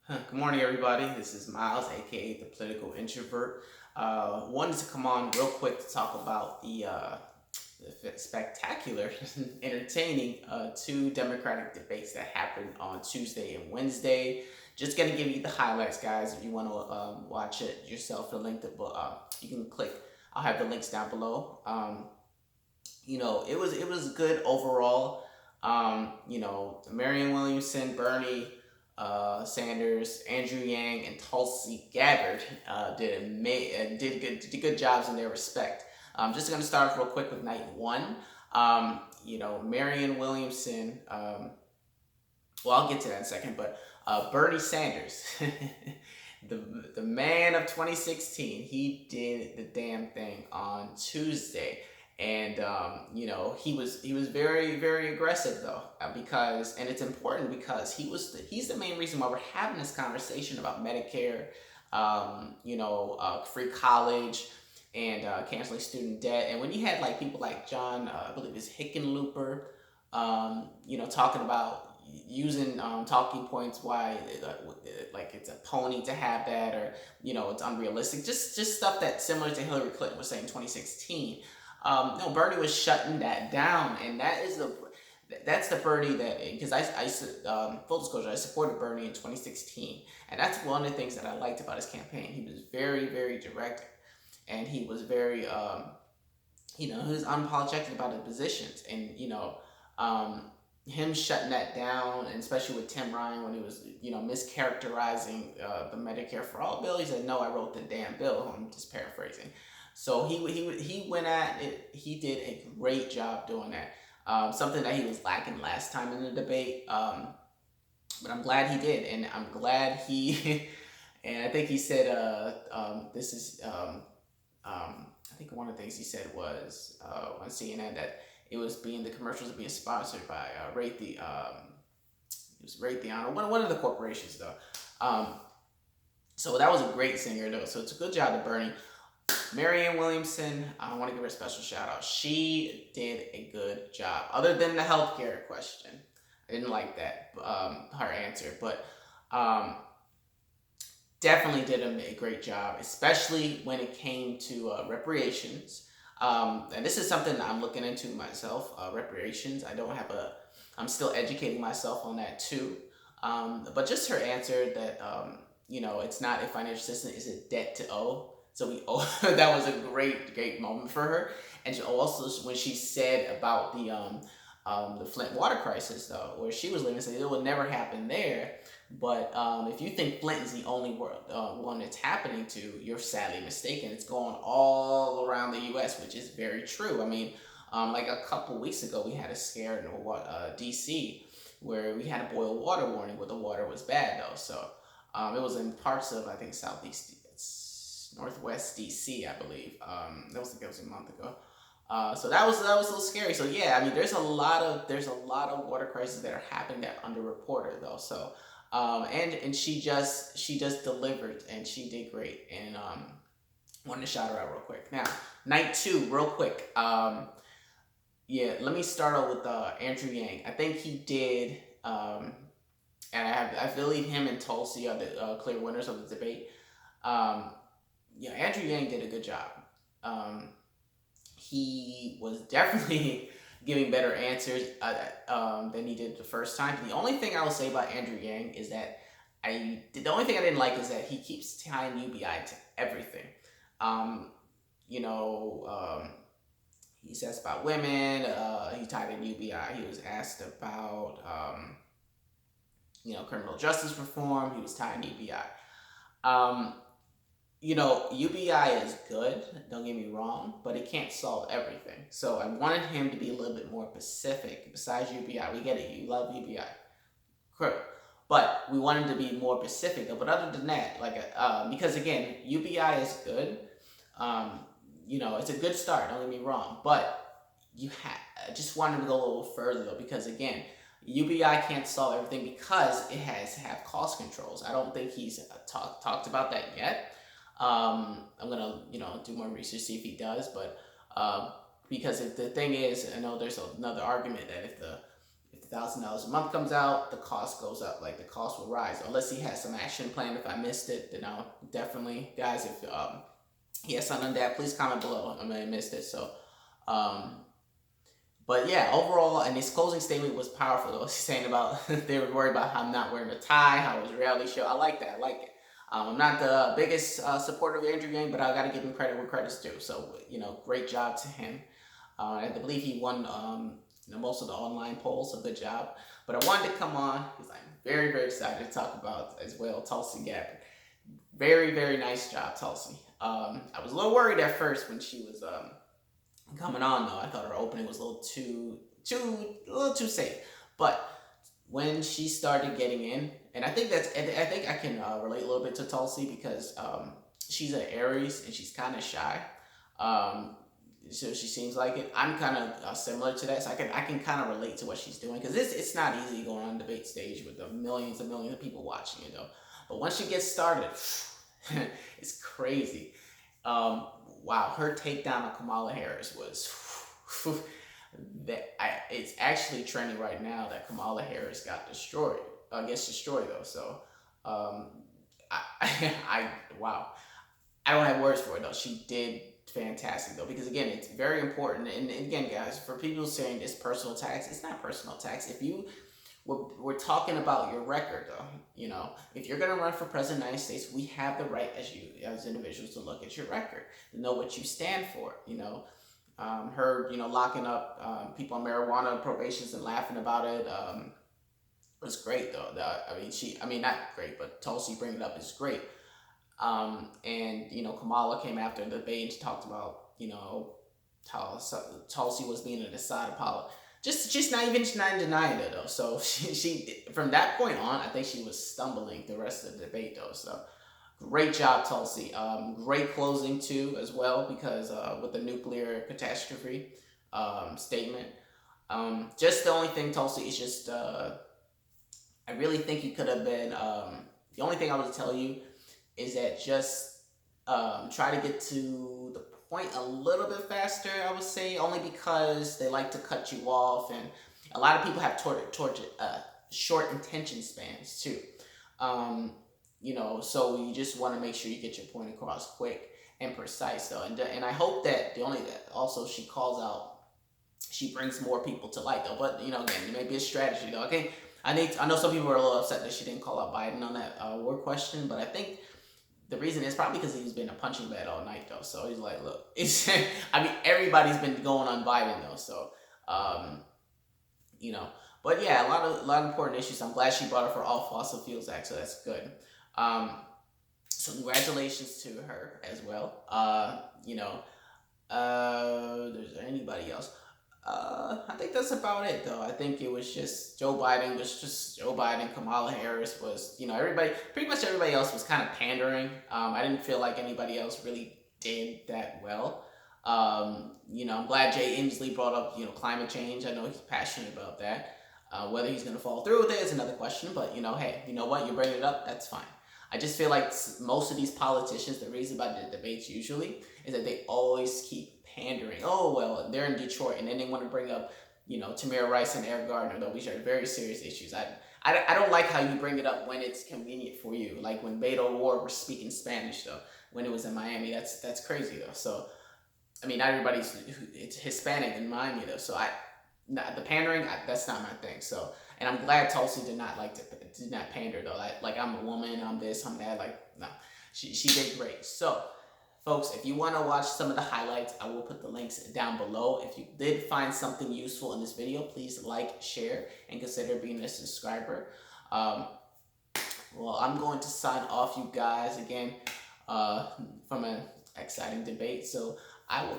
Good morning, everybody. This is Miles, aka the Political Introvert. Wanted to come on real quick to talk about the spectacular, entertaining two Democratic debates that happened on Tuesday and Wednesday. Just gonna give you the highlights, guys. If you want to watch it yourself, the link that you can click. I'll have the links down below. It was good overall. Marianne Williamson, Bernie Sanders, Andrew Yang, and Tulsi Gabbard did good jobs in their respect. I'm just going to start off real quick with night one. Marianne Williamson. I'll get to that in a second, but Bernie Sanders, the man of 2016, he did the damn thing on Tuesday. And he was very, very aggressive though, because, and it's important because he's the main reason why we're having this conversation about Medicare, free college, and canceling student debt. And when you had like people like John, I believe it's Hickenlooper, talking about using talking points why like it's a pony to have that, or it's unrealistic, just stuff that's similar to Hillary Clinton was saying in 2016. No, Bernie was shutting that down, and that's the Bernie that, because full disclosure, I supported Bernie in 2016, and that's one of the things that I liked about his campaign. He was very, very direct, and he was very he was unapologetic about his positions, and him shutting that down, and especially with Tim Ryan when he was mischaracterizing the Medicare for All bill. He said, "No, I wrote the damn bill." I'm just paraphrasing. So he went at it. He did a great job doing that. Something that he was lacking last time in the debate. But I'm glad he did, and I'm glad he. And I think he said, "This is." I think one of the things he said was on CNN that the commercials are being sponsored by Raytheon. It was Raytheon, or one of the corporations though. So that was a great singer though. So it's a good job to Bernie. Marianne Williamson, I want to give her a special shout out. She did a good job. Other than the healthcare question, I didn't like that her answer, but definitely did a great job, especially when it came to reparations. And this is something I'm looking into myself. Reparations. I'm still educating myself on that too. But just her answer that it's not a financial system; it's a debt to owe. So we owe. That was a great, great moment for her. And she also, when she said about the Flint water crisis, though, where she was living, said it would never happen there. But if you think Flint is the only one that's happening to, you're sadly mistaken. It's going all around the U.S., which is very true. I mean, like a couple weeks ago, we had a scare in D.C. where we had a boil water warning, where the water was bad, though. So it was in parts of, I think, Northwest DC, I believe. That was a month ago. So that was a little scary. So yeah, I mean, there's a lot of water crises that are happening that are underreported though. So and she just delivered, and she did great. And wanted to shout her out real quick. Now night two, real quick. Yeah, let me start out with Andrew Yang. I think he did. And I believe him and Tulsi are the clear winners of the debate. Andrew Yang did a good job. He was definitely giving better answers than he did the first time. The only thing I will say about Andrew Yang is that the only thing I didn't like is that he keeps tying UBI to everything. He says about women. He tied in UBI. He was asked about criminal justice reform. He was tying UBI. UBI is good, don't get me wrong, but it can't solve everything. So I wanted him to be a little bit more specific. Besides UBI, we get it, you love UBI. Correct. But we wanted to be more specific. But other than that, because again, UBI is good. It's a good start, don't get me wrong. But I just wanted to go a little further though, because again, UBI can't solve everything because it has to have cost controls. I don't think he's talked about that yet. I'm gonna do more research, see if he does, but because if the thing is, I know there's another argument that if the if $1,000 a month comes out, the cost goes up. Like the cost will rise, unless he has some action plan. If I missed it, then I'll definitely, guys. If he has something on that, please comment below. I may have missed it. So, but yeah, overall, and his closing statement was powerful. Though he's saying about they were worried about how I'm not wearing a tie, how it was a reality show. I like that. I like it. I'm not the biggest supporter of Andrew Yang, but I got to give him credit where credit's due. So, great job to him. I believe he won most of the online polls, so good job. But I wanted to come on because I'm very, very excited to talk about as well Tulsi Gabbard. Very, very nice job, Tulsi. I was a little worried at first when she was coming on, though. I thought her opening was a little too safe. But when she started getting in, and I think I can relate a little bit to Tulsi because she's an Aries and she's kind of shy. So she seems like it. I'm kind of similar to that, so I can kind of relate to what she's doing because it's not easy going on debate stage with the millions and millions of people watching, But once she gets started, it's crazy. Wow, her takedown of Kamala Harris was it's actually trending right now that Kamala Harris got destroyed. Gets destroyed though. So wow, I don't have words for it though. She did fantastic though, because again, it's very important. And again, guys, for people saying it's personal attacks, it's not personal attacks. If we're talking about your record though, if you're going to run for president of the United States, we have the right as individuals to look at your record, to know what you stand for. Her locking up people on marijuana probations and laughing about it was great though. Not great, but Tulsi bringing it up is great. And Kamala came after the debate and talked about how Tulsi was being a decided politics. Just not denying it though. So she from that point on, I think she was stumbling the rest of the debate though. So great job, Tulsi. Great closing too as well, because with the nuclear catastrophe statement. Just the only thing, Tulsi, is just I really think you could have been. The only thing I would tell you is that just try to get to the point a little bit faster, I would say, only because they like to cut you off, and a lot of people have short attention spans too. So you just want to make sure you get your point across quick and precise though. And I hope that also she brings more people to light though. But again, it may be a strategy though. Okay, I know some people are a little upset that she didn't call out Biden on that war question, but I think the reason is probably because he's been a punching bag all night though. So he's like, look, everybody's been going on Biden though. So, but yeah, a lot of important issues. I'm glad she brought up for All Fossil Fuels Act, so that's good. So congratulations to her as well. There's anybody else? I think that's about it though. I think it was just Joe Biden. Kamala Harris was, pretty much everybody else was kind of pandering. I didn't feel like anybody else really did that well. I'm glad Jay Inslee brought up, climate change. I know he's passionate about that. Whether he's going to follow through with it is another question, but hey, you know what? You bring it up, that's fine. I just feel like most of these politicians, the reason about the debates usually is that they always keep pandering. Oh, well, they're in Detroit, and then they want to bring up, Tamir Rice and Eric Gardner, though, which are very serious issues. I don't like how you bring it up when it's convenient for you, like when Beto O'Rourke was speaking Spanish, though, when it was in Miami. That's crazy, though. So, not everybody's it's Hispanic in Miami, though. So the pandering, that's not my thing. So, and I'm glad Tulsi did not pander though. Like I'm a woman, I'm this, I'm that. Like no, she did great. So, folks, if you want to watch some of the highlights, I will put the links down below. If you did find something useful in this video, please like, share, and consider being a subscriber. Well, I'm going to sign off, you guys, again from an exciting debate. So I will